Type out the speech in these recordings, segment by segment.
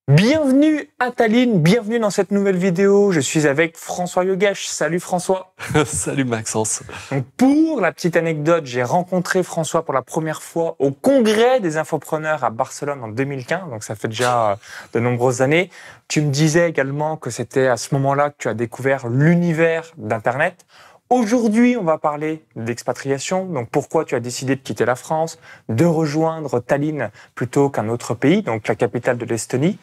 Bienvenue à Tallinn, bienvenue dans cette nouvelle vidéo. Je suis avec François Yogesh. Salut François. Salut Maxence. Donc pour la petite anecdote, j'ai rencontré François pour la première fois au congrès des infopreneurs à Barcelone en 2015. Donc ça fait déjà de nombreuses années. Tu me disais également que c'était à ce moment-là que tu as découvert l'univers d'Internet. Aujourd'hui, on va parler d'expatriation. Donc, pourquoi tu as décidé de quitter la France, de rejoindre Tallinn plutôt qu'un autre pays, donc la capitale de l'Estonie.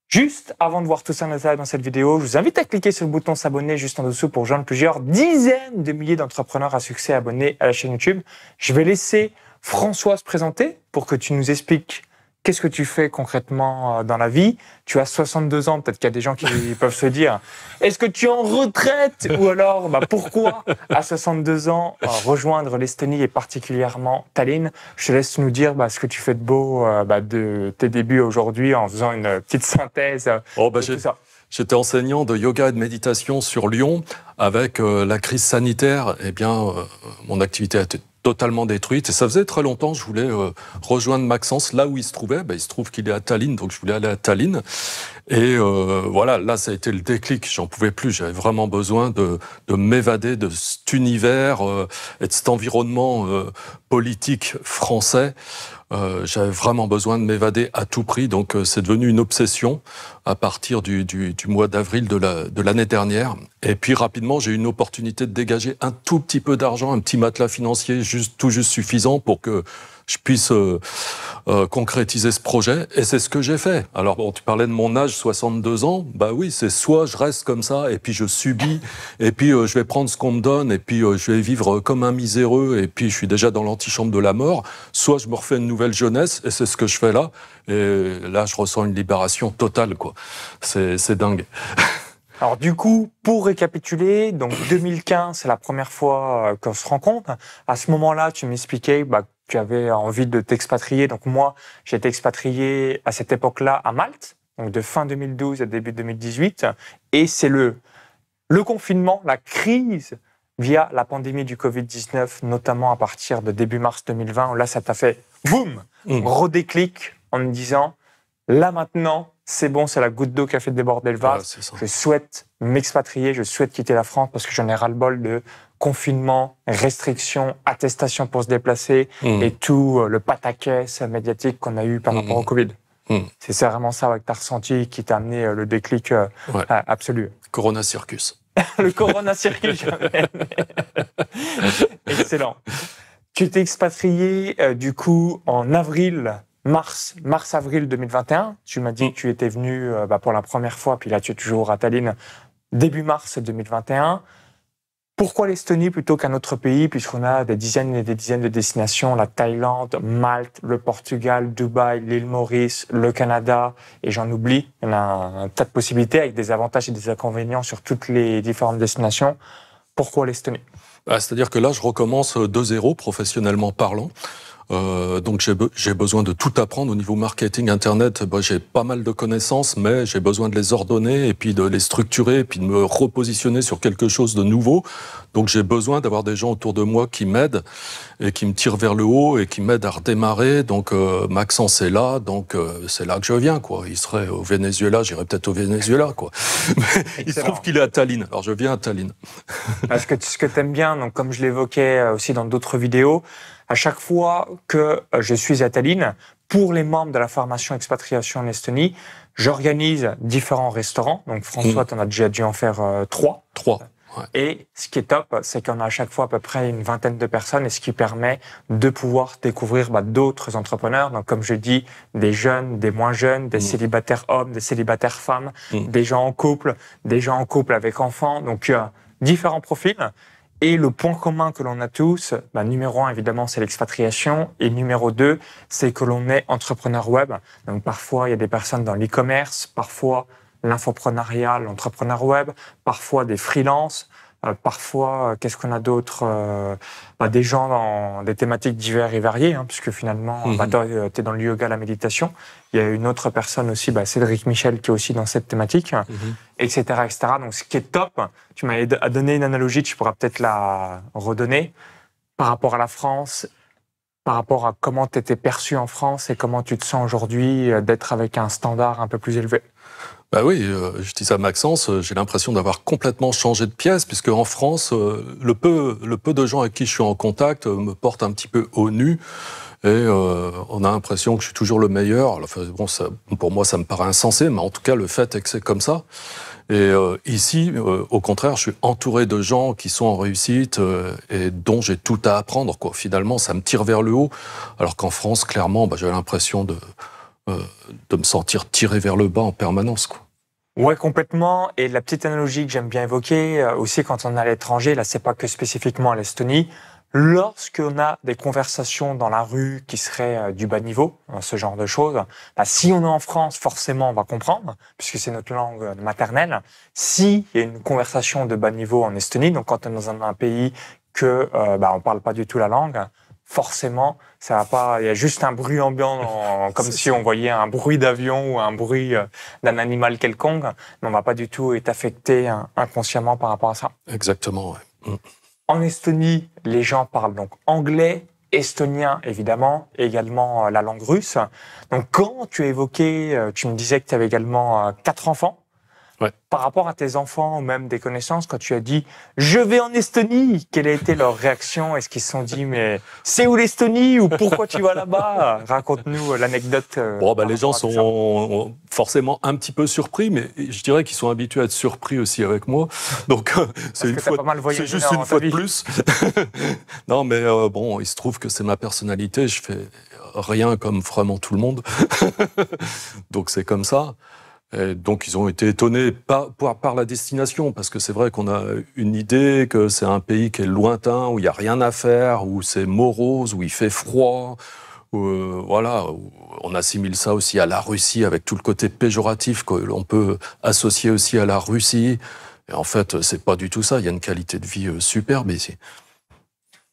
Juste avant de voir tout ça dans cette vidéo, je vous invite à cliquer sur le bouton s'abonner juste en dessous pour joindre plusieurs dizaines de milliers d'entrepreneurs à succès abonnés à la chaîne YouTube. Je vais laisser François se présenter pour que tu nous expliques qu'est-ce que tu fais concrètement dans la vie. Tu as 62 ans, peut-être qu'il y a des gens qui peuvent se dire est-ce que tu es en retraite ou alors pourquoi à 62 ans rejoindre l'Estonie et particulièrement Tallinn. Je te laisse nous dire ce que tu fais de beau de tes débuts aujourd'hui en faisant une petite synthèse de tout ça. J'étais enseignant de yoga et de méditation sur Lyon. Avec la crise sanitaire, mon activité a été totalement détruite. Et ça faisait très longtemps que je voulais rejoindre Maxence là où il se trouvait. Il se trouve qu'il est à Tallinn, donc je voulais aller à Tallinn. Et voilà, là, ça a été le déclic. J'en pouvais plus. J'avais vraiment besoin de m'évader de cet univers et de cet environnement politique français. J'avais vraiment besoin de m'évader à tout prix. Donc, c'est devenu une obsession à partir du mois d'avril de l'année dernière. Et puis, rapidement, j'ai eu une opportunité de dégager un tout petit peu d'argent, un petit matelas financier tout juste suffisant pour que je puisse concrétiser ce projet. Et c'est ce que j'ai fait. Alors, bon, tu parlais de mon âge, 62 ans. Oui, c'est soit je reste comme ça et puis je subis et puis je vais prendre ce qu'on me donne et puis je vais vivre comme un miséreux et puis je suis déjà dans l'antichambre de la mort. Soit je me refais une nouvelle jeunesse et c'est ce que je fais là. Et là, je ressens une libération totale, quoi. C'est dingue. Alors du coup, pour récapituler, donc 2015, c'est la première fois qu'on se rencontre. À ce moment-là, tu m'expliquais que tu avais envie de t'expatrier. Donc moi, j'ai été expatrié à cette époque-là à Malte, donc de fin 2012 à début 2018. Et c'est le confinement, la crise via la pandémie du Covid-19, notamment à partir de début mars 2020, où là, ça t'a fait boum, gros déclic en me disant, là maintenant, c'est bon, c'est la goutte d'eau qui a fait déborder le vase. Je souhaite m'expatrier, je souhaite quitter la France parce que j'en ai ras-le-bol de confinement, restrictions, attestations pour se déplacer et tout le pataquès médiatique qu'on a eu par rapport au Covid. C'est vraiment ça que tu as ressenti qui t'a amené le déclic absolu. Corona Circus. Le Corona Circus. Excellent. Tu t'es expatrié du coup en mars-avril 2021. Tu m'as dit que tu étais venu pour la première fois, puis là tu es toujours à Tallinn début mars 2021. Pourquoi l'Estonie plutôt qu'un autre pays, puisqu'on a des dizaines et des dizaines de destinations, la Thaïlande, Malte, le Portugal, Dubaï, l'île Maurice, le Canada, et j'en oublie. Il y en a un tas de possibilités avec des avantages et des inconvénients sur toutes les différentes destinations. Pourquoi l'Estonie ? C'est-à-dire que là, je recommence de zéro, professionnellement parlant. Donc j'ai besoin de tout apprendre au niveau marketing internet. J'ai pas mal de connaissances, mais j'ai besoin de les ordonner et puis de les structurer et puis de me repositionner sur quelque chose de nouveau. Donc j'ai besoin d'avoir des gens autour de moi qui m'aident et qui me tirent vers le haut et qui m'aident à redémarrer. Donc Maxence est là, donc c'est là que je viens, quoi. Il serait au Venezuela, j'irais peut-être au Venezuela, quoi. Mais il se trouve qu'il est à Tallinn. Alors je viens à Tallinn. Ce que tu aimes bien, donc comme je l'évoquais aussi dans d'autres vidéos, à chaque fois que je suis à Tallinn, pour les membres de la formation expatriation en Estonie, j'organise différents restaurants. Donc François, tu en as déjà dû en faire 3. 3. Ouais. Et ce qui est top, c'est qu'on a à chaque fois à peu près une vingtaine de personnes et ce qui permet de pouvoir découvrir d'autres entrepreneurs. Donc comme je dis, des jeunes, des moins jeunes, des célibataires hommes, des célibataires femmes, des gens en couple avec enfants. Donc il y a différents profils. Et le point commun que l'on a tous, numéro 1, évidemment, c'est l'expatriation. Et numéro 2, c'est que l'on est entrepreneur web. Donc parfois, il y a des personnes dans l'e-commerce, parfois l'infoprenariat, l'entrepreneur web, parfois des freelances, parfois, qu'est-ce qu'on a d'autre des gens dans des thématiques diverses et variées, puisque finalement, tu es dans le yoga, la méditation. Il y a une autre personne aussi, Cédric Michel, qui est aussi dans cette thématique, etc., etc. Donc, ce qui est top, tu m'as donné une analogie, tu pourras peut-être la redonner, par rapport à la France. par rapport à comment tu étais perçu en France et comment tu te sens aujourd'hui d'être avec un standard un peu plus élevé? Bah oui, je dis ça à Maxence, j'ai l'impression d'avoir complètement changé de pièce, puisque en France, le peu de gens avec qui je suis en contact me portent un petit peu au nu, et on a l'impression que je suis toujours le meilleur. Enfin, bon, ça, pour moi, ça me paraît insensé, mais en tout cas, le fait est que c'est comme ça. Et ici, au contraire, je suis entouré de gens qui sont en réussite et dont j'ai tout à apprendre, quoi. Finalement, ça me tire vers le haut, alors qu'en France, clairement, j'avais l'impression de me sentir tiré vers le bas en permanence, quoi. Ouais, complètement. Et la petite analogie que j'aime bien évoquer, aussi quand on est à l'étranger, là, c'est pas que spécifiquement à l'Estonie, lorsqu'on a des conversations dans la rue qui seraient du bas niveau, ce genre de choses, bah, si on est en France, forcément, on va comprendre, puisque c'est notre langue maternelle. S'il y a une conversation de bas niveau en Estonie, donc quand on est dans un pays que on parle pas du tout la langue, forcément, ça va pas. Il y a juste un bruit ambiant, comme si on voyait un bruit d'avion ou un bruit d'un animal quelconque, mais on va pas du tout être affecté inconsciemment par rapport à ça. Exactement, ouais. En Estonie, les gens parlent donc anglais, estonien évidemment, et également la langue russe. Donc quand tu as évoqué, tu me disais que tu avais également 4 enfants. Ouais. Par rapport à tes enfants ou même des connaissances, quand tu as dit « je vais en Estonie », quelle a été leur réaction? Est-ce qu'ils se sont dit « mais c'est où l'Estonie » ou « pourquoi tu vas là-bas » Raconte-nous l'anecdote. Les gens sont forcément un petit peu surpris, mais je dirais qu'ils sont habitués à être surpris aussi avec moi. Donc c'est juste une fois de plus. Non, mais il se trouve que c'est ma personnalité. Je fais rien comme vraiment tout le monde. Donc c'est comme ça. Et donc ils ont été étonnés par la destination, parce que c'est vrai qu'on a une idée que c'est un pays qui est lointain, où il n'y a rien à faire, où c'est morose, où il fait froid, où on assimile ça aussi à la Russie, avec tout le côté péjoratif que l'on peut associer aussi à la Russie. Et en fait, c'est pas du tout ça. Il y a une qualité de vie superbe ici.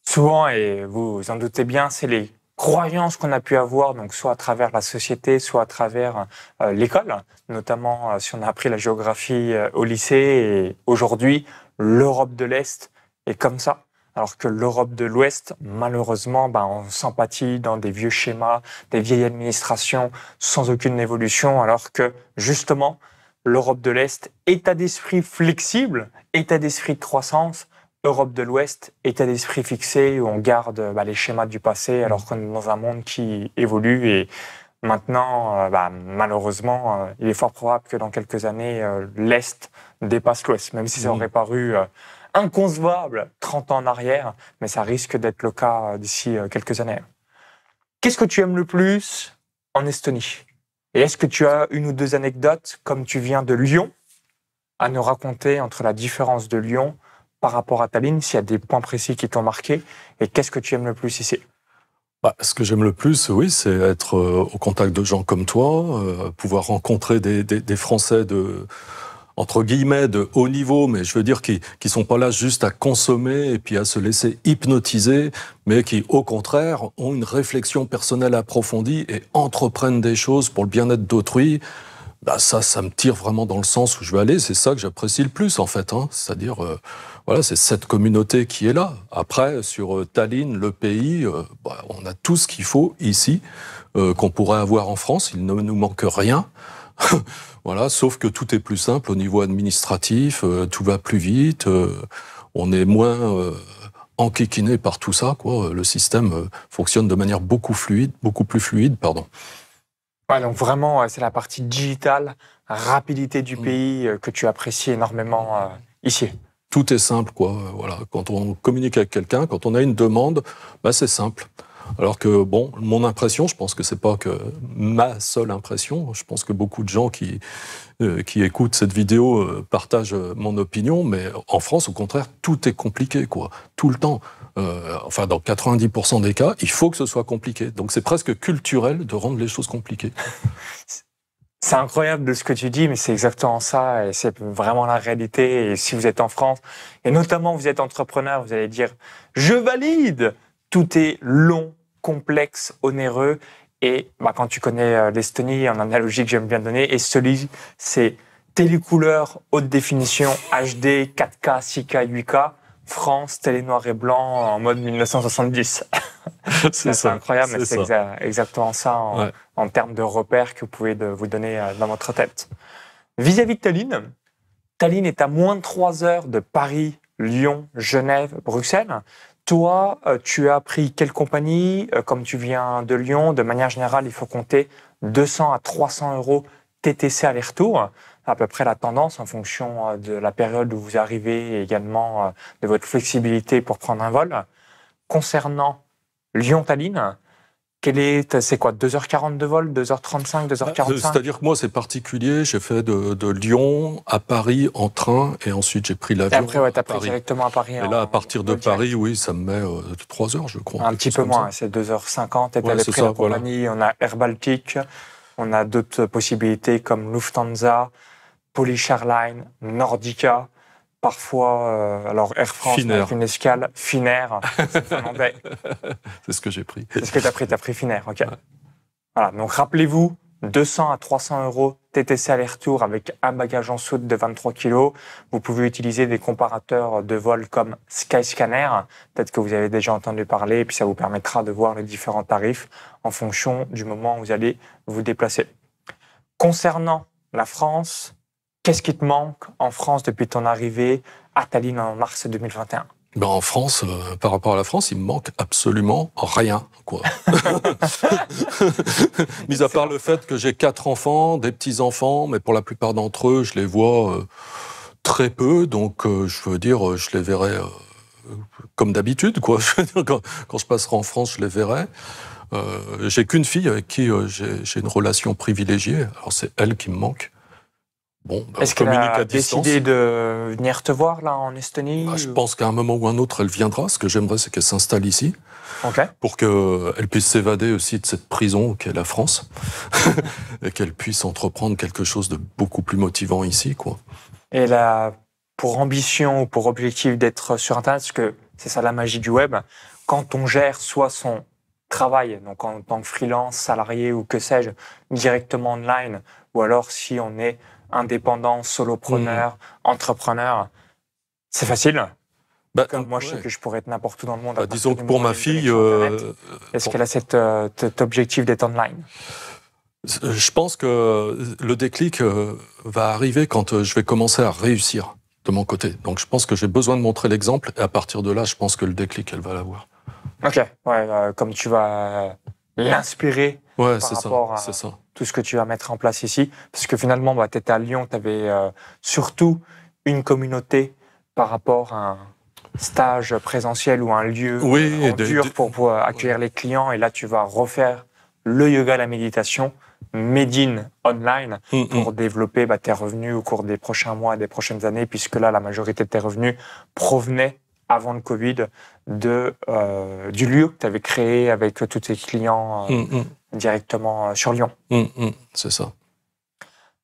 Souvent, et vous en doutez bien, c'est les croyances qu'on a pu avoir, donc soit à travers la société, soit à travers l'école, notamment si on a appris la géographie au lycée. Et aujourd'hui, l'Europe de l'Est est comme ça, alors que l'Europe de l'Ouest, malheureusement, on s'empathie dans des vieux schémas, des vieilles administrations, sans aucune évolution, alors que justement, l'Europe de l'Est, état d'esprit flexible, état d'esprit de croissance. Europe de l'Ouest, état d'esprit fixé, où on garde les schémas du passé, alors qu'on est dans un monde qui évolue. Et maintenant, malheureusement, il est fort probable que dans quelques années, l'Est dépasse l'Ouest, même si ça aurait paru inconcevable 30 ans en arrière, mais ça risque d'être le cas d'ici quelques années. Qu'est-ce que tu aimes le plus en Estonie? Et est-ce que tu as une ou deux anecdotes, comme tu viens de Lyon, à nous raconter entre la différence de Lyon par rapport à Tallinn, s'il y a des points précis qui t'ont marqué, et qu'est-ce que tu aimes le plus ici? Ce que j'aime le plus, oui, c'est être au contact de gens comme toi, pouvoir rencontrer des Français entre guillemets, de haut niveau, mais je veux dire qui sont pas là juste à consommer et puis à se laisser hypnotiser, mais qui, au contraire, ont une réflexion personnelle approfondie et entreprennent des choses pour le bien-être d'autrui. Ça me tire vraiment dans le sens où je veux aller. C'est ça que j'apprécie le plus, en fait. C'est-à-dire, c'est cette communauté qui est là. Après, sur Tallinn, le pays, on a tout ce qu'il faut ici, qu'on pourrait avoir en France. Il ne nous manque rien. Sauf que tout est plus simple au niveau administratif, tout va plus vite, on est moins enquiquiné par tout ça, quoi. Le système fonctionne de manière beaucoup plus fluide, pardon. Ouais, donc vraiment, c'est la partie digitale, rapidité du pays que tu apprécies énormément ici. Tout est simple, quoi. Quand on communique avec quelqu'un, quand on a une demande, c'est simple. Alors que, mon impression, je pense que c'est pas que ma seule impression, je pense que beaucoup de gens qui écoutent cette vidéo partagent mon opinion, mais en France, au contraire, tout est compliqué, quoi. Tout le temps. Dans 90% des cas, il faut que ce soit compliqué. Donc c'est presque culturel de rendre les choses compliquées. C'est incroyable de ce que tu dis, mais c'est exactement ça, et c'est vraiment la réalité. Et si vous êtes en France, et notamment vous êtes entrepreneur, vous allez dire « je valide ». Tout est long, complexe, onéreux, et quand tu connais l'Estonie, en analogie que j'aime bien donner, Estonie, c'est télécouleur, haute définition, HD, 4K, 6K, 8K. France, télé noir et blanc en mode 1970. C'est incroyable, mais c'est exactement ça en termes de repères que vous pouvez vous donner dans votre tête. Vis-à-vis de Tallinn, Tallinn est à moins de 3 heures de Paris, Lyon, Genève, Bruxelles. Toi, tu as pris quelle compagnie? Comme tu viens de Lyon, de manière générale, il faut compter 200 à 300 euros TTC aller-retour. À peu près la tendance en fonction de la période où vous arrivez et également de votre flexibilité pour prendre un vol. Concernant Lyon-Tallinn, c'est quoi, 2h40 de vol, 2h35, 2h45? C'est-à-dire que moi, c'est particulier. J'ai fait de Lyon à Paris en train et ensuite j'ai pris l'avion. Et après, ouais, tu as pris directement à Paris. Et là, à partir de Paris, oui, ça me met 3 heures, je crois. Un petit peu moins, c'est 2h50. Et tu avais pris la compagnie, on a Air Baltic, on a d'autres possibilités comme Lufthansa, Polish Airlines, Nordica, parfois, alors Air France, avec une escale, Finnair, c'est finlandais. C'est ce que j'ai pris. C'est ce que tu as pris, Finnair, ok. Ouais. Voilà, donc rappelez-vous, 200 à 300 euros TTC aller-retour avec un bagage en soute de 23 kg. Vous pouvez utiliser des comparateurs de vol comme Skyscanner, peut-être que vous avez déjà entendu parler, et puis ça vous permettra de voir les différents tarifs en fonction du moment où vous allez vous déplacer. Concernant la France, qu'est-ce qui te manque en France depuis ton arrivée à Tallinn en mars 2021? Ben en France, par rapport à la France, il me manque absolument rien, quoi. Mis à part le fait que j'ai 4 enfants, des petits-enfants, mais pour la plupart d'entre eux, je les vois très peu, donc je veux dire, je les verrai comme d'habitude, quoi. Je veux dire, quand je passerai en France, je les verrai. J'ai qu'une fille avec qui j'ai une relation privilégiée, alors c'est elle qui me manque. Bon, est-ce qu'elle a décidé de venir te voir là en Estonie? Je pense qu'à un moment ou un autre, elle viendra. Ce que j'aimerais, c'est qu'elle s'installe ici, pour qu'elle puisse s'évader aussi de cette prison qu'est la France, et qu'elle puisse entreprendre quelque chose de beaucoup plus motivant ici, quoi. Et elle a pour ambition ou pour objectif d'être sur Internet, parce que c'est ça la magie du web, quand on gère soit son travail, donc en tant que freelance, salarié ou que sais-je, directement online, ou alors si on est indépendant, solopreneur, entrepreneur, c'est facile. Comme moi, je sais que je pourrais être n'importe où dans le monde. Disons que pour ma fille... Est-ce qu'elle a cet objectif d'être online? Je pense que le déclic va arriver quand je vais commencer à réussir de mon côté. Donc je pense que j'ai besoin de montrer l'exemple, et à partir de là, je pense que le déclic, elle va l'avoir. Ok, comme tu vas l'inspirer par rapport à tout ce que tu vas mettre en place ici. Parce que finalement, tu étais à Lyon, tu avais surtout une communauté par rapport à un stage présentiel ou un lieu dur pour pouvoir accueillir les clients. Et là, tu vas refaire le yoga, la méditation, made in online, pour développer tes revenus au cours des prochains mois et des prochaines années, puisque là, la majorité de tes revenus provenaient avant le Covid, du lieu que tu avais créé avec tous tes clients directement sur Lyon. C'est ça.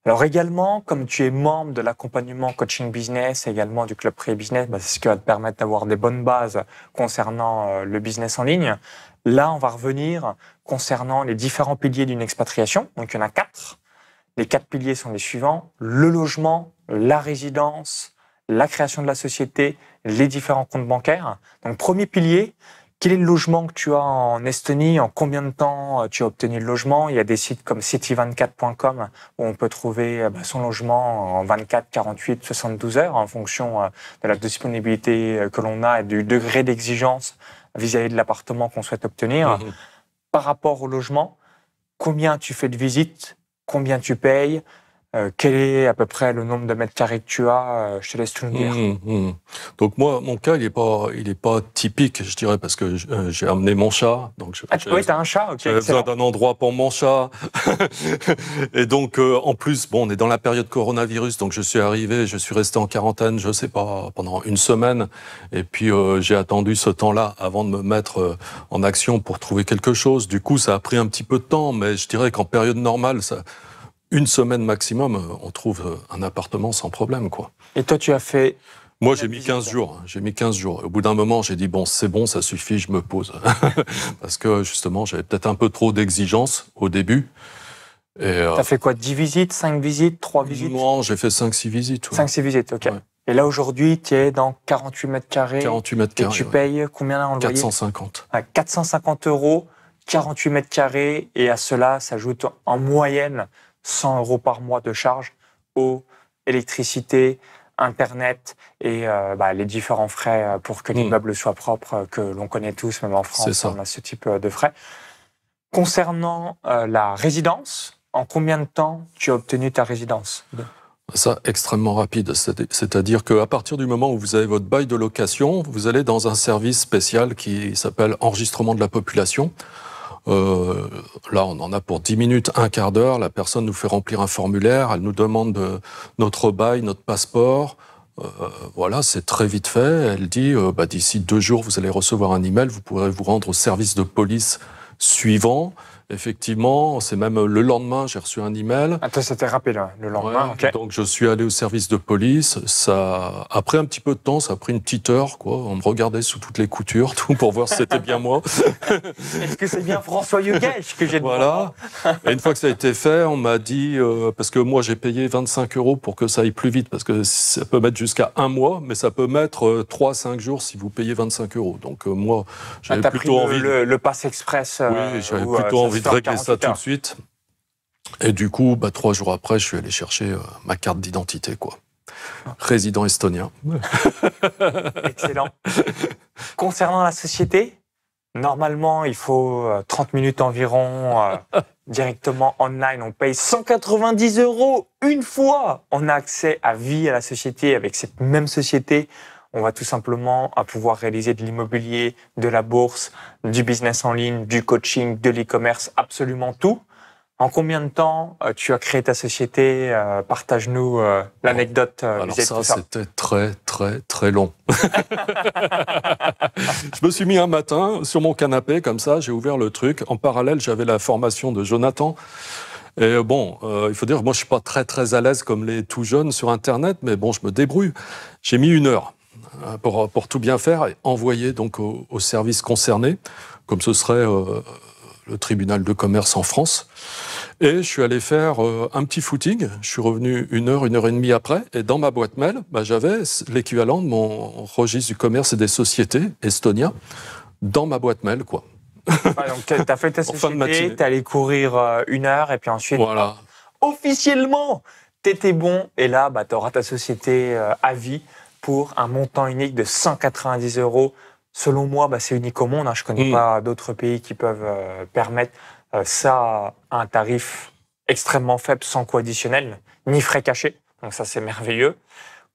Alors également, comme tu es membre de l'accompagnement coaching business, également du club Privé Business, c'est ce qui va te permettre d'avoir des bonnes bases concernant le business en ligne. Là, on va revenir concernant les différents piliers d'une expatriation. Donc, il y en a 4. Les 4 piliers sont les suivants: le logement, la résidence, la création de la société, les différents comptes bancaires. Donc, premier pilier, quel est le logement que tu as en Estonie? En combien de temps tu as obtenu le logement? Il y a des sites comme city24.com où on peut trouver son logement en 24, 48, 72 heures en fonction de la disponibilité que l'on a et du degré d'exigence vis-à-vis de l'appartement qu'on souhaite obtenir. Par rapport au logement, combien tu fais de visites? Combien tu payes? Quel est à peu près le nombre de mètres carrés que tu as? Je te laisse tout nous dire. Donc moi, mon cas, il est pas typique, je dirais, parce que j'ai amené mon chat. Donc oui, t'as un chat, ok. J'avais besoin d'un endroit pour mon chat. Et donc, en plus, on est dans la période coronavirus, donc je suis arrivé, je suis resté en quarantaine, je sais pas, pendant 1 semaine. Et puis, j'ai attendu ce temps-là avant de me mettre en action pour trouver quelque chose. Du coup, ça a pris un petit peu de temps, mais je dirais qu'en période normale, 1 semaine maximum, on trouve un appartement sans problème, quoi. Et toi, tu as fait... Moi, j'ai mis 15 jours. J'ai mis 15 jours. Au bout d'un moment, j'ai dit, c'est bon, ça suffit, je me pose. Parce que, justement, j'avais peut-être un peu trop d'exigences au début. T'as fait quoi, 10 visites, 5 visites, 3 visites? Non, j'ai fait 5-6 visites. 5-6 visites, ok. Ouais. Et là, aujourd'hui, tu es dans 48 mètres carrés. 48 mètres carrés. Et tu payes combien là en loyer? 450. 450 €, 48 mètres carrés. Et à cela s'ajoute en moyenne 100 € par mois de charges, eau, électricité, Internet et les différents frais pour que l'immeuble soit propre, que l'on connaît tous, même en France, on a ce type de frais. Concernant la résidence, en combien de temps tu as obtenu ta résidence? Ça, extrêmement rapide. C'est-à-dire qu'à partir du moment où vous avez votre bail de location, vous allez dans un service spécial qui s'appelle enregistrement de la population. Là, on en a pour 10 minutes, un quart d'heure. La personne nous fait remplir un formulaire, elle nous demande notre bail, notre passeport. Voilà, c'est très vite fait. Elle dit, d'ici 2 jours, vous allez recevoir un email, vous pourrez vous rendre au service de police suivant. Effectivement, c'est même le lendemain, j'ai reçu un email. Toi, c'était rapide, le lendemain. Ouais, donc, je suis allé au service de police. Ça a pris un petit peu de temps, ça a pris une petite heure, quoi. On me regardait sous toutes les coutures, tout pour voir si c'était bien moi. Est-ce que c'est bien François Huguet que j'ai devant moi? Et une fois que ça a été fait, on m'a dit, parce que moi j'ai payé 25 € pour que ça aille plus vite, parce que ça peut mettre jusqu'à 1 mois, mais ça peut mettre 3 à 5 jours si vous payez 25 €. Donc moi, j'avais plutôt envie... le pass express. Oui, j'avais plutôt envie de régler ça tout de suite. Et du coup, 3 jours après, je suis allé chercher ma carte d'identité, quoi. Résident estonien. Excellent. Concernant la société, normalement, il faut 30 minutes environ directement online. On paye 190 € une fois. On a accès à vie à la société. Avec cette même société, on va tout simplement pouvoir réaliser de l'immobilier, de la bourse, du business en ligne, du coaching, de l'e-commerce, absolument tout. En combien de temps tu as créé ta société? Partage-nous l'anecdote. Alors ça, c'était très, très, très long. Je me suis mis un matin sur mon canapé, comme ça, j'ai ouvert le truc. En parallèle, j'avais la formation de Jonathan. Et il faut dire que moi, je suis pas très, très à l'aise comme les tout jeunes sur Internet, mais bon, je me débrouille. J'ai mis 1 heure pour tout bien faire et envoyer donc au service concerné, comme ce serait le tribunal de commerce en France. Et je suis allé faire un petit footing. Je suis revenu 1 heure et demie après. Et dans ma boîte mail, j'avais l'équivalent de mon registre du commerce et des sociétés estonien dans ma boîte mail, quoi. Donc, tu as fait ta société, tu es allé courir 1 heure et puis ensuite, voilà. Officiellement, tu étais bon. Et là, tu auras ta société à vie pour un montant unique de 190 €. Selon moi, c'est unique au monde. Je ne connais pas d'autres pays qui peuvent permettre ça à un tarif extrêmement faible, sans coût additionnel, ni frais cachés. Donc ça, c'est merveilleux.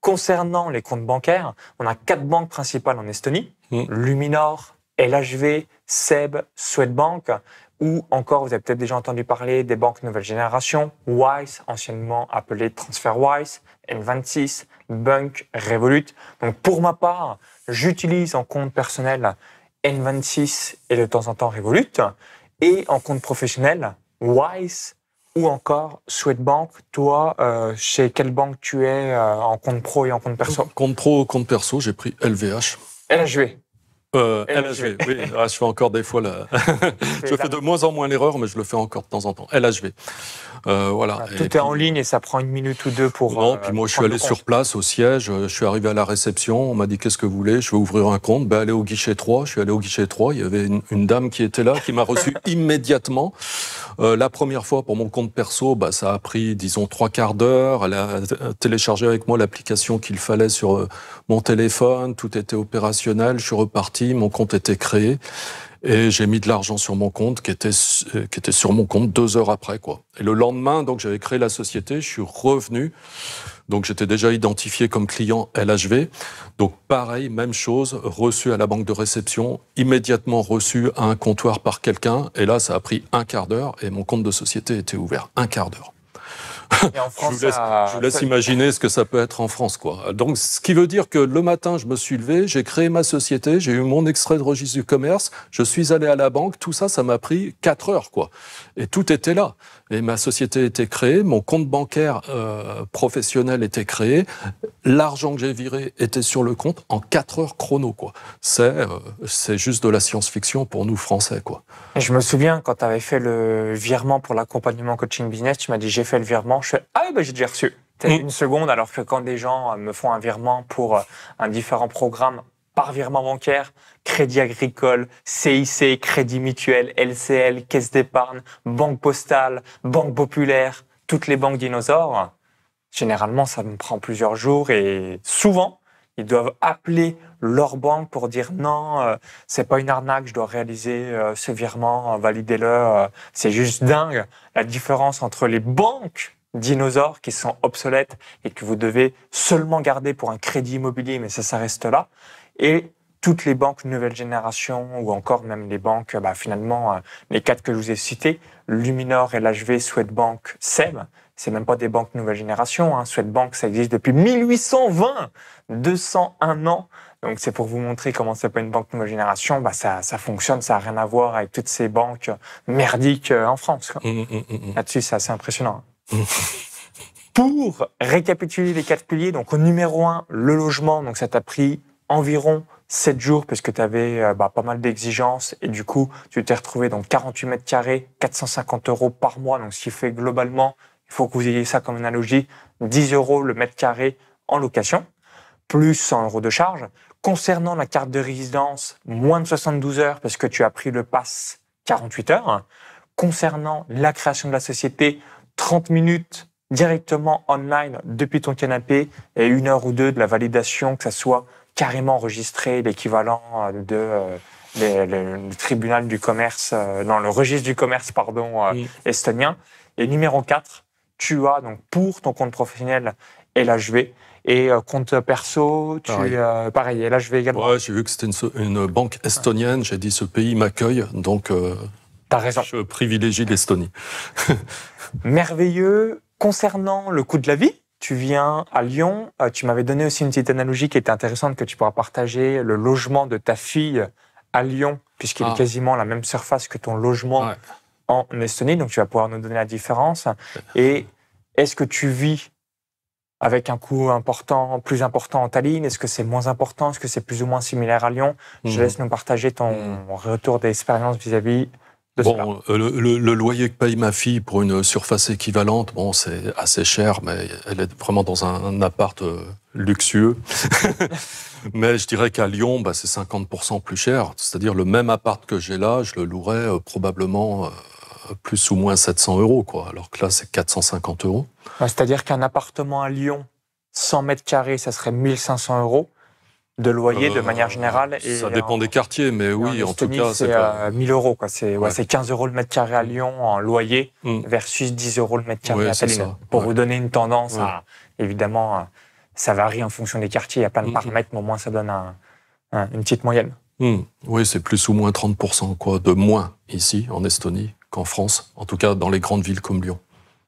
Concernant les comptes bancaires, on a 4 banques principales en Estonie. Luminor, LHV, SEB, Swedbank, ou encore, vous avez peut-être déjà entendu parler des banques nouvelle génération, Wise, anciennement appelé TransferWise, N26, Bunk, Revolut. Donc pour ma part, j'utilise en compte personnel N26 et de temps en temps Revolut, et en compte professionnel Wise ou encore Swedbank. Toi, chez quelle banque tu es en compte pro et en compte perso? Compte pro, compte perso, j'ai pris LVH. LHV. LHV, oui. Je fais encore des fois je fais de moins en moins l'erreur, mais je le fais encore de temps en temps. LHV. Voilà. Tout est en ligne et ça prend 1 minute ou 2 pour... Non, puis moi, je suis allé sur place, au siège. Je suis arrivé à la réception. On m'a dit, qu'est-ce que vous voulez? Je veux ouvrir un compte. Allez au guichet 3. Je suis allé au guichet 3. Il y avait une dame qui était là, qui m'a reçu immédiatement. La première fois, pour mon compte perso, ça a pris, disons, 3 quarts d'heure. Elle a téléchargé avec moi l'application qu'il fallait sur mon téléphone. Tout était opérationnel. Je suis reparti. Mon compte était créé. Et j'ai mis de l'argent sur mon compte, qui était sur mon compte 2 heures après, quoi. Et le lendemain, donc, j'avais créé la société, je suis revenu. Donc, j'étais déjà identifié comme client LHV. Donc, pareil, même chose, reçu à la banque de réception, immédiatement reçu à un comptoir par quelqu'un. Et là, ça a pris 1 quart d'heure et mon compte de société était ouvert. 1 quart d'heure. Et en France, je vous laisse imaginer ce que ça peut être en France, quoi. Donc, ce qui veut dire que le matin, je me suis levé, j'ai créé ma société, j'ai eu mon extrait de registre du commerce, je suis allé à la banque, tout ça, ça m'a pris 4 heures, quoi. Et tout était là. Et ma société était créée, mon compte bancaire professionnel était créé, l'argent que j'ai viré était sur le compte en 4 heures chrono, quoi. C'est juste de la science-fiction pour nous, Français, quoi. Et je me souviens, quand tu avais fait le virement pour l'accompagnement coaching business, tu m'as dit, j'ai fait le virement. Je fais, j'ai déjà reçu. une seconde, alors que quand des gens me font un virement pour un différent programme par virement bancaire, Crédit Agricole, CIC, Crédit Mutuel, LCL, Caisse d'épargne, Banque Postale, Banque Populaire, toutes les banques dinosaures, généralement, ça me prend plusieurs jours et souvent, ils doivent appeler leur banque pour dire non, c'est pas une arnaque, je dois réaliser ce virement, validez-le. C'est juste dingue la différence entre les banques dinosaures qui sont obsolètes et que vous devez seulement garder pour un crédit immobilier, mais ça reste là, et toutes les banques nouvelle génération ou encore même les banques, finalement, les 4 que je vous ai cités, Luminor, LHV, Swedbank, SEB, c'est même pas des banques nouvelle génération. Swedbank, ça existe depuis 1820, 201 ans. Donc c'est pour vous montrer comment c'est pas une banque nouvelle génération. Ça fonctionne, ça a rien à voir avec toutes ces banques merdiques en France. Là-dessus, c'est assez impressionnant. Pour récapituler les 4 piliers, donc au numéro 1, le logement, donc ça t'a pris environ 7 jours parce que tu avais pas mal d'exigences et du coup, tu t'es retrouvé dans 48 mètres carrés, 450 € par mois, donc ce qui fait globalement, il faut que vous ayez ça comme analogie, 10 € le mètre carré en location, plus 100 € de charge. Concernant la carte de résidence, moins de 72 heures parce que tu as pris le pass 48 heures. Concernant la création de la société, 30 minutes directement online depuis ton canapé et 1 heure ou 2 de la validation, que ça soit carrément enregistré, l'équivalent le tribunal du commerce, le registre du commerce, estonien. Et numéro 4, tu as donc pour ton compte professionnel LHV et compte perso, pareil, LHV également. Ouais, j'ai vu que c'était une banque estonienne, j'ai dit ce pays m'accueille, donc t'as raison. Je privilégie l'Estonie. Merveilleux. Concernant le coût de la vie, tu viens à Lyon, tu m'avais donné aussi une petite analogie qui était intéressante que tu pourras partager, le logement de ta fille à Lyon, puisqu'il est quasiment la même surface que ton logement en Estonie, donc tu vas pouvoir nous donner la différence. Et est-ce que tu vis avec un coût plus important en Tallinn? Est-ce que c'est moins important? Est-ce que c'est plus ou moins similaire à Lyon? Je laisse nous partager ton retour d'expérience vis-à-vis de cela. Le loyer que paye ma fille pour une surface équivalente, c'est assez cher, mais elle est vraiment dans un appart luxueux. Mais je dirais qu'à Lyon, c'est 50% plus cher. C'est-à-dire le même appart que j'ai là, je le louerais probablement plus ou moins 700 €, quoi. Alors que là, c'est 450 €. C'est-à-dire qu'un appartement à Lyon, 100 mètres carrés, ça serait 1500 € de loyer de manière générale. Et ça dépend des quartiers, mais oui, en tout cas, c'est 1000 €. C'est 15 € le mètre carré à Lyon en loyer versus 10 € le mètre carré à Tallinn. Pour vous donner une tendance, évidemment, ça varie en fonction des quartiers. Il y a plein de paramètres, mais au moins ça donne une petite moyenne. Oui, c'est plus ou moins 30% de moins ici, en Estonie, qu'en France. En tout cas, dans les grandes villes comme Lyon.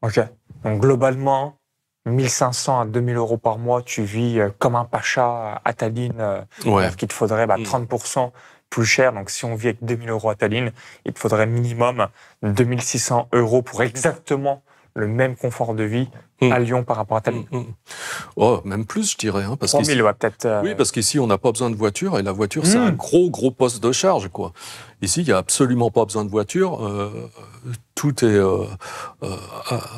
Ok. Donc globalement, 1500 à 2000 € par mois, tu vis comme un pacha à Tallinn, alors qu'il te faudrait 30% plus cher. Donc si on vit avec 2000 € à Tallinn, il te faudrait minimum 2600 € pour exactement le même confort de vie à Lyon par rapport à Tallinn. Même plus, je dirais. Parce 3000, peut-être. Oui, parce qu'ici, on n'a pas besoin de voiture, et la voiture, c'est un gros poste de charge, quoi. Ici, il n'y a absolument pas besoin de voiture. Tout est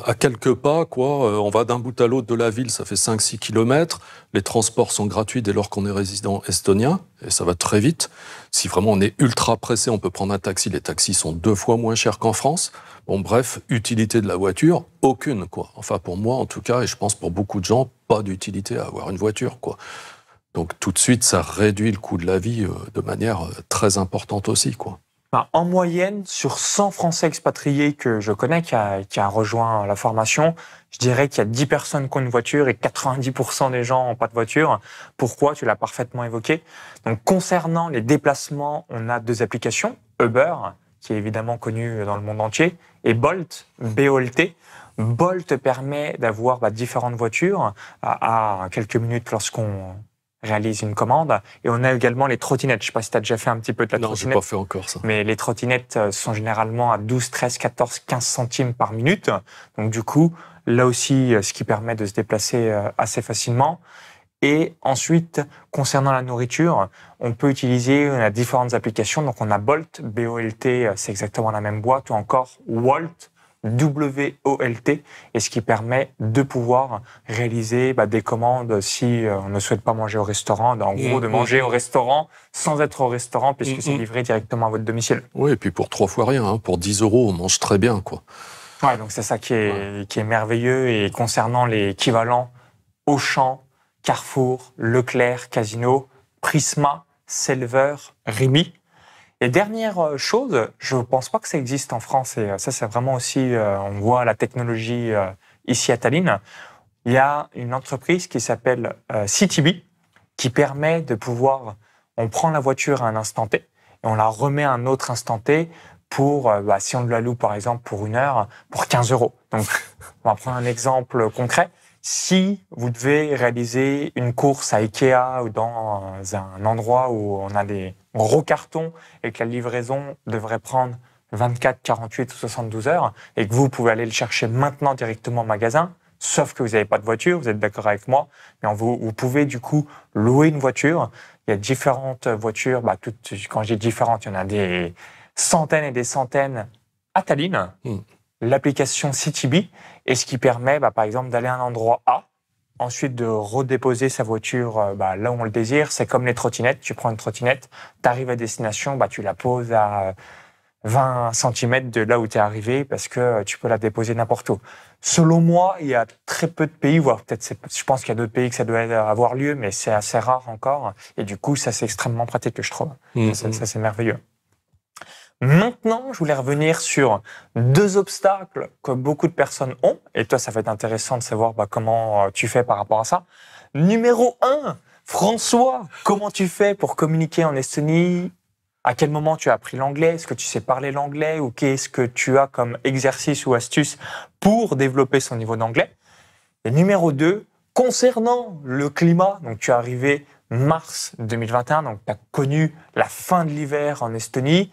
à quelques pas, quoi. On va d'un bout à l'autre de la ville, ça fait 5-6 kilomètres. Les transports sont gratuits dès lors qu'on est résident estonien, et ça va très vite. Si vraiment on est ultra pressé, on peut prendre un taxi. Les taxis sont 2 fois moins chers qu'en France. Bref, utilité de la voiture, aucune, quoi. Enfin, pour moi, en tout cas, et je pense pour beaucoup de gens, pas d'utilité à avoir une voiture, quoi. Donc, tout de suite, ça réduit le coût de la vie de manière très importante aussi, quoi. En moyenne, sur 100 Français expatriés que je connais qui a rejoint la formation, je dirais qu'il y a 10 personnes qui ont une voiture et 90% des gens n'ont pas de voiture. Pourquoi? Tu l'as parfaitement évoqué. Donc, concernant les déplacements, on a 2 applications. Uber, qui est évidemment connu dans le monde entier, et Bolt, B-O-L-T. Bolt permet d'avoir différentes voitures à quelques minutes lorsqu'on réalise une commande. Et on a également les trottinettes. Je ne sais pas si tu as déjà fait un petit peu de la trottinette. Non, je n'ai pas fait encore ça. Mais les trottinettes sont généralement à 12, 13, 14, 15 centimes par minute. Donc du coup, là aussi, ce qui permet de se déplacer assez facilement. Et ensuite, concernant la nourriture, on peut utiliser différentes applications. Donc on a Bolt, B-O-L-T, c'est exactement la même boîte, ou encore Wolt, WOLT, et ce qui permet de pouvoir réaliser des commandes si on ne souhaite pas manger au restaurant, en gros de manger au restaurant sans être au restaurant puisque c'est livré directement à votre domicile. Oui, et puis pour 3 fois rien, hein, pour 10 euros, on mange très bien, quoi. Ouais, donc c'est ça qui est merveilleux. Et concernant les équivalents Auchan, Carrefour, Leclerc, Casino, Prisma, Selver, Rémy. Et dernière chose, je ne pense pas que ça existe en France, et ça c'est vraiment aussi, on voit la technologie ici à Tallinn. Il y a une entreprise qui s'appelle CityBee qui permet de pouvoir, on prend la voiture à un instant T et on la remet à un autre instant T pour, si on la loue par exemple pour 1 heure, pour 15 euros. Donc on va prendre un exemple concret. Si vous devez réaliser une course à Ikea ou dans un endroit où on a des gros cartons et que la livraison devrait prendre 24, 48 ou 72 heures et que vous pouvez aller le chercher maintenant directement au magasin, sauf que vous n'avez pas de voiture, vous êtes d'accord avec moi, mais vous pouvez du coup louer une voiture. Il y a différentes voitures, quand je dis différentes, il y en a des centaines et des centaines à Tallinn. L'application CityBee, et ce qui permet, par exemple, d'aller à un endroit A, ensuite de redéposer sa voiture là où on le désire. C'est comme les trottinettes. Tu prends une trottinette, tu arrives à destination, tu la poses à 20 cm de là où tu es arrivé parce que tu peux la déposer n'importe où. Selon moi, il y a très peu de pays, voire peut-être, je pense qu'il y a d'autres pays que ça doit avoir lieu, mais c'est assez rare encore. Et du coup, ça, c'est extrêmement pratique, je trouve. Ça, c'est merveilleux. Maintenant, je voulais revenir sur 2 obstacles que beaucoup de personnes ont. Et toi, ça va être intéressant de savoir comment tu fais par rapport à ça. Numéro 1, François, comment tu fais pour communiquer en Estonie? À quel moment tu as appris l'anglais? Est-ce que tu sais parler l'anglais? Ou qu'est-ce que tu as comme exercice ou astuce pour développer son niveau d'anglais? Et numéro 2, concernant le climat, donc tu es arrivé mars 2021, donc tu as connu la fin de l'hiver en Estonie.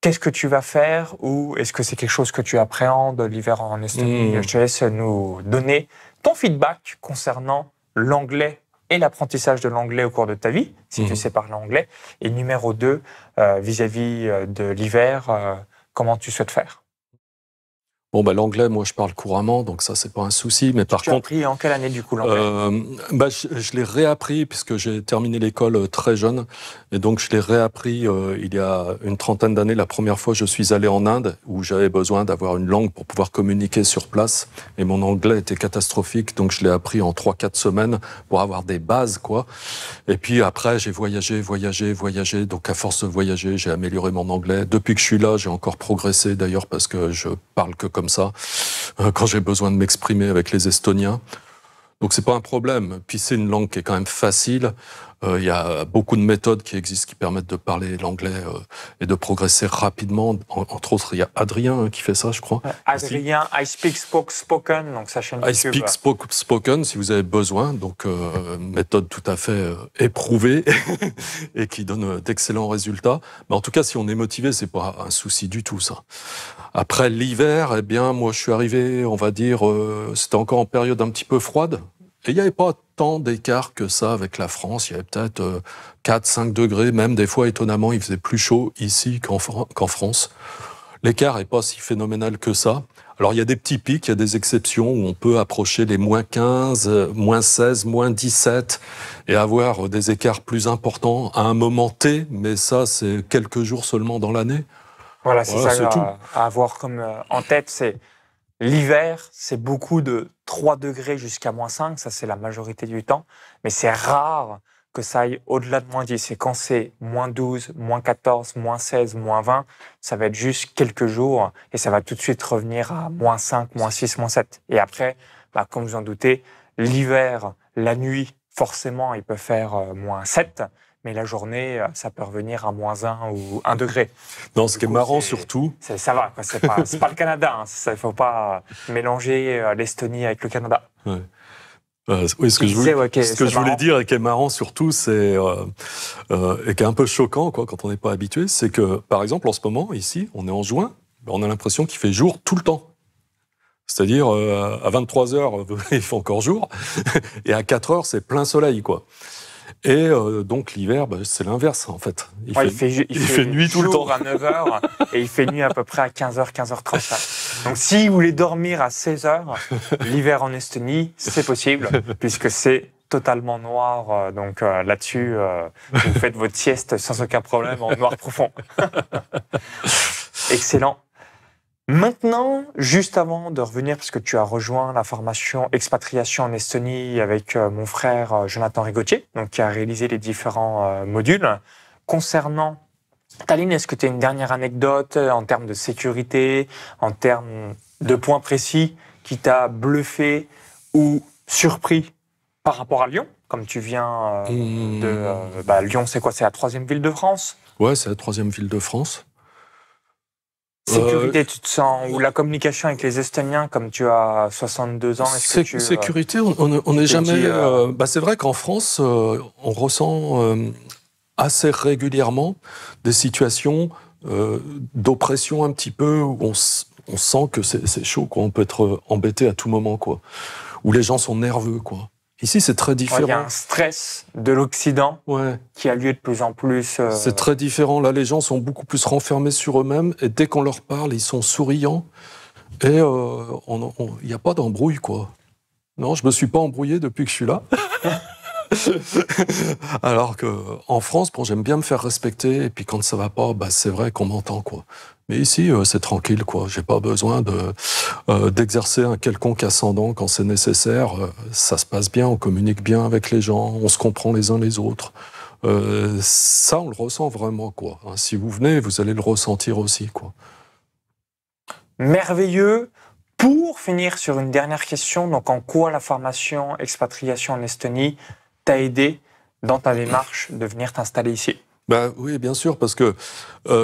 Qu'est-ce que tu vas faire, ou est-ce que c'est quelque chose que tu appréhendes l'hiver en Estonie? Je te laisse nous donner ton feedback concernant l'anglais et l'apprentissage de l'anglais au cours de ta vie, si tu sais parler anglais. Et numéro 2, vis-à-vis de l'hiver, comment tu souhaites faire? Bon, l'anglais, moi, je parle couramment, donc ça, c'est pas un souci. Mais par contre, tu as appris en quelle année, du coup, l'anglais? Je l'ai réappris, puisque j'ai terminé l'école très jeune. Et donc, je l'ai réappris il y a une trentaine d'années. La première fois, je suis allé en Inde, où j'avais besoin d'avoir une langue pour pouvoir communiquer sur place. Et mon anglais était catastrophique, donc je l'ai appris en 3-4 semaines pour avoir des bases, quoi. Et puis après, j'ai voyagé. Donc, à force de voyager, j'ai amélioré mon anglais. Depuis que je suis là, j'ai encore progressé, d'ailleurs, parce que je parle que comme ça, quand j'ai besoin de m'exprimer avec les Estoniens. Donc c'est pas un problème. Puis c'est une langue qui est quand même facile. Il y a beaucoup de méthodes qui existent qui permettent de parler l'anglais et de progresser rapidement. Entre autres, il y a Adrien qui fait ça, je crois. Adrien, I Speak Spoken, donc sa chaîne YouTube. I Speak Spoken, si vous avez besoin. Donc méthode tout à fait éprouvée et qui donne d'excellents résultats. Mais en tout cas, si on est motivé, c'est pas un souci du tout, ça. Après l'hiver, eh bien, moi, je suis arrivé, on va dire, c'était encore en période un petit peu froide. Et il n'y avait pas tant d'écart que ça avec la France. Il y avait peut-être 4-5 degrés. Même des fois, étonnamment, il faisait plus chaud ici qu'en France. L'écart n'est pas si phénoménal que ça. Alors, il y a des petits pics, il y a des exceptions où on peut approcher les moins 15, moins 16, moins 17 et avoir des écarts plus importants à un moment T. Mais ça, c'est quelques jours seulement dans l'année. Voilà, c'est ça à avoir comme en tête, c'est l'hiver, c'est beaucoup de 3 degrés jusqu'à moins 5, ça c'est la majorité du temps, mais c'est rare que ça aille au-delà de moins 10. Et quand c'est moins 12, moins 14, moins 16, moins 20, ça va être juste quelques jours et ça va tout de suite revenir à moins 5, moins 6, moins 7. Et après, comme vous en doutez, l'hiver, la nuit, forcément, il peut faire moins 7. Mais la journée, ça peut revenir à moins 1 ou 1 degré. Non, ce qui est marrant surtout... Ça va, c'est pas le Canada. Il ne faut pas mélanger l'Estonie avec le Canada. Ouais. Oui, ce que je voulais dire et qui est marrant surtout, c'est et qui est un peu choquant quand on n'est pas habitué, c'est que, par exemple, en ce moment, ici, on est en juin, on a l'impression qu'il fait jour tout le temps. C'est-à-dire, à 23h, il fait encore jour, et à 4h, c'est plein soleil, quoi. Et donc l'hiver, c'est l'inverse en fait. Il fait nuit tout le temps. À 9h et il fait nuit à peu près à 15h, 15h30. Donc, si vous voulez dormir à 16 heures, l'hiver en Estonie, c'est possible, puisque c'est totalement noir. Donc, là-dessus, vous faites votre sieste sans aucun problème en noir profond. Excellent. Maintenant, juste avant de revenir, parce que tu as rejoint la formation expatriation en Estonie avec mon frère Jonathan Rigotier, donc qui a réalisé les différents modules. Concernant Tallinn, est-ce que tu as une dernière anecdote en termes de sécurité, en termes de points précis qui t'a bluffé ou surpris par rapport à Lyon, comme tu viens de Lyon, c'est quoi? C'est la 3e ville de France? Ouais, c'est la 3e ville de France. Sécurité, tu te sens, ou la communication avec les Estoniens, comme tu as 62 ans, est-ce que tu... Sécurité, on n'est jamais... c'est vrai qu'en France, on ressent assez régulièrement des situations d'oppression un petit peu, où on sent que c'est chaud, quoi. On peut être embêté à tout moment, quoi. Où les gens sont nerveux, quoi. Ici, c'est très différent. Il y a un stress de l'Occident qui a lieu de plus en plus. C'est très différent. Là, les gens sont beaucoup plus renfermés sur eux-mêmes. Et dès qu'on leur parle, ils sont souriants. Et il n'y a pas d'embrouille, quoi. Non, je me suis pas embrouillé depuis que je suis là. Alors qu'en France, j'aime bien me faire respecter. Et puis quand ça va pas, c'est vrai qu'on m'entend, quoi. Mais ici, c'est tranquille, quoi. J'ai pas besoin d'exercer un quelconque ascendant quand c'est nécessaire. Ça se passe bien, on communique bien avec les gens, on se comprend les uns les autres. Ça, on le ressent vraiment, quoi. Si vous venez, vous allez le ressentir aussi, quoi. Merveilleux. Pour finir sur une dernière question, donc en quoi la formation expatriation en Estonie t'a aidé dans ta démarche de venir t'installer ici? Oui, bien sûr, parce que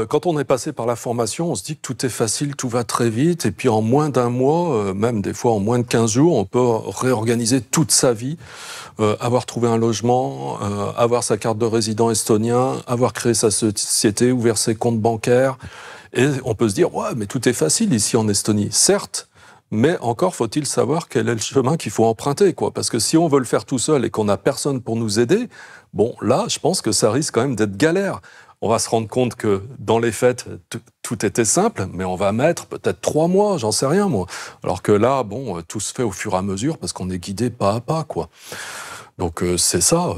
quand on est passé par la formation, on se dit que tout est facile, tout va très vite, et puis en moins d'un mois, même des fois en moins de 15 jours, on peut réorganiser toute sa vie, avoir trouvé un logement, avoir sa carte de résident estonien, avoir créé sa société, ouvert ses comptes bancaires, et on peut se dire, ouais, mais tout est facile ici en Estonie, certes, mais encore faut-il savoir quel est le chemin qu'il faut emprunter, quoi. Parce que si on veut le faire tout seul et qu'on n'a personne pour nous aider, là, je pense que ça risque quand même d'être galère. On va se rendre compte que dans les faits, tout était simple, mais on va mettre peut-être 3 mois, j'en sais rien, moi. Alors que là, tout se fait au fur et à mesure parce qu'on est guidé pas à pas, quoi. Donc c'est ça,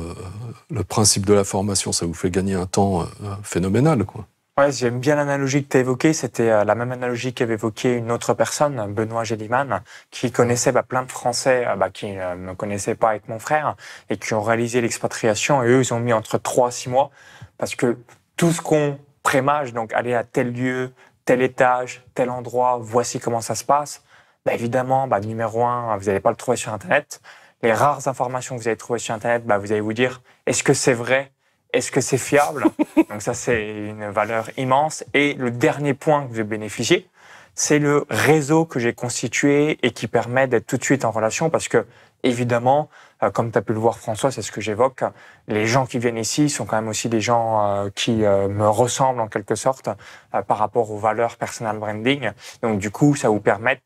le principe de la formation, ça vous fait gagner un temps phénoménal, quoi. Ouais, j'aime bien l'analogie que tu as évoquée. C'était la même analogie qu'avait évoquée une autre personne, Benoît Géliman, qui connaissait plein de Français qui ne me connaissaient pas avec mon frère et qui ont réalisé l'expatriation. Et eux, ils ont mis entre 3 à 6 mois parce que tout ce qu'on prémage, donc aller à tel lieu, tel étage, tel endroit, voici comment ça se passe, évidemment, numéro 1, vous n'allez pas le trouver sur Internet. Les rares informations que vous allez trouver sur Internet, vous allez vous dire, est-ce que c'est vrai? Est-ce que c'est fiable? Donc ça, c'est une valeur immense. Et le dernier point que j'ai bénéficié, c'est le réseau que j'ai constitué et qui permet d'être tout de suite en relation parce que, évidemment, comme tu as pu le voir, François, c'est ce que j'évoque, les gens qui viennent ici sont quand même aussi des gens qui me ressemblent en quelque sorte par rapport aux valeurs personal branding. Donc du coup, ça vous permet,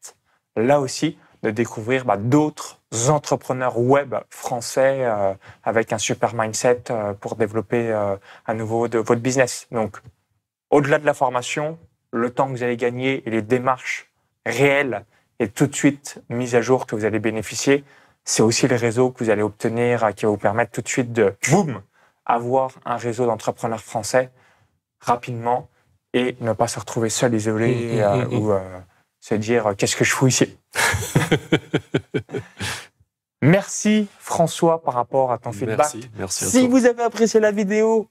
là aussi, de découvrir d'autres entrepreneurs web français avec un super mindset pour développer à nouveau votre business. Donc, au-delà de la formation, le temps que vous allez gagner et les démarches réelles et tout de suite mises à jour que vous allez bénéficier, c'est aussi le réseau que vous allez obtenir qui va vous permettre tout de suite de, boum, avoir un réseau d'entrepreneurs français rapidement et ne pas se retrouver seul, isolé ou se dire « qu'est-ce que je fous ici ?» Merci François par rapport à ton feedback. Merci à si toi. vous avez apprécié la vidéo,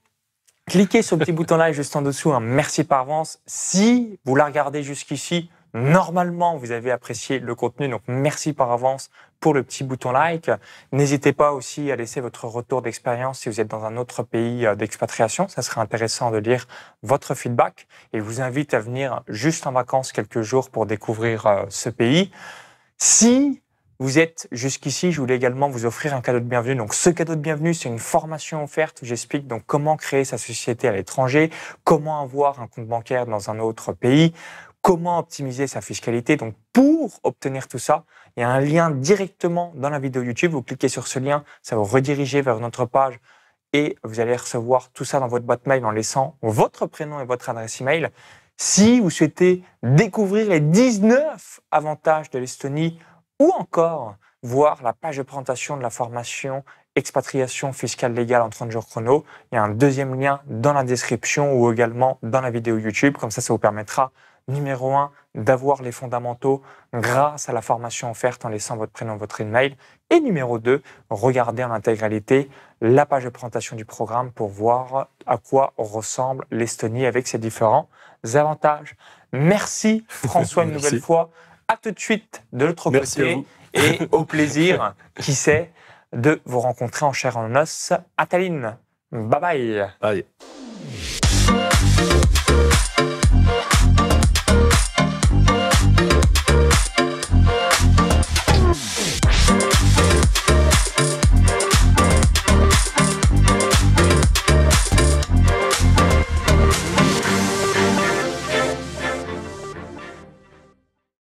cliquez sur le petit bouton like juste en dessous. Merci par avance. Si vous la regardez jusqu'ici, normalement vous avez apprécié le contenu. Donc merci par avance pour le petit bouton like. N'hésitez pas aussi à laisser votre retour d'expérience si vous êtes dans un autre pays d'expatriation. Ça serait intéressant de lire votre feedback. Et je vous invite à venir juste en vacances quelques jours pour découvrir ce pays. Si vous êtes jusqu'ici, je voulais également vous offrir un cadeau de bienvenue. Donc, ce cadeau de bienvenue, c'est une formation offerte où j'explique donc comment créer sa société à l'étranger, comment avoir un compte bancaire dans un autre pays, comment optimiser sa fiscalité. Donc, pour obtenir tout ça, il y a un lien directement dans la vidéo YouTube. Vous cliquez sur ce lien, ça va vous rediriger vers notre page et vous allez recevoir tout ça dans votre boîte mail en laissant votre prénom et votre adresse email. Si vous souhaitez découvrir les 19 avantages de l'Estonie ou encore voir la page de présentation de la formation expatriation fiscale légale en 30 jours chrono, il y a un deuxième lien dans la description ou également dans la vidéo YouTube. Comme ça vous permettra, numéro 1, d'avoir les fondamentaux grâce à la formation offerte en laissant votre prénom, votre email. Et numéro 2, regardez en intégralité la page de présentation du programme pour voir à quoi ressemble l'Estonie avec ses différents avantages. Merci François une nouvelle fois. À tout de suite de l'autre côté et au plaisir, qui sait, de vous rencontrer en chair et en os à Tallinn. Bye bye. Bye.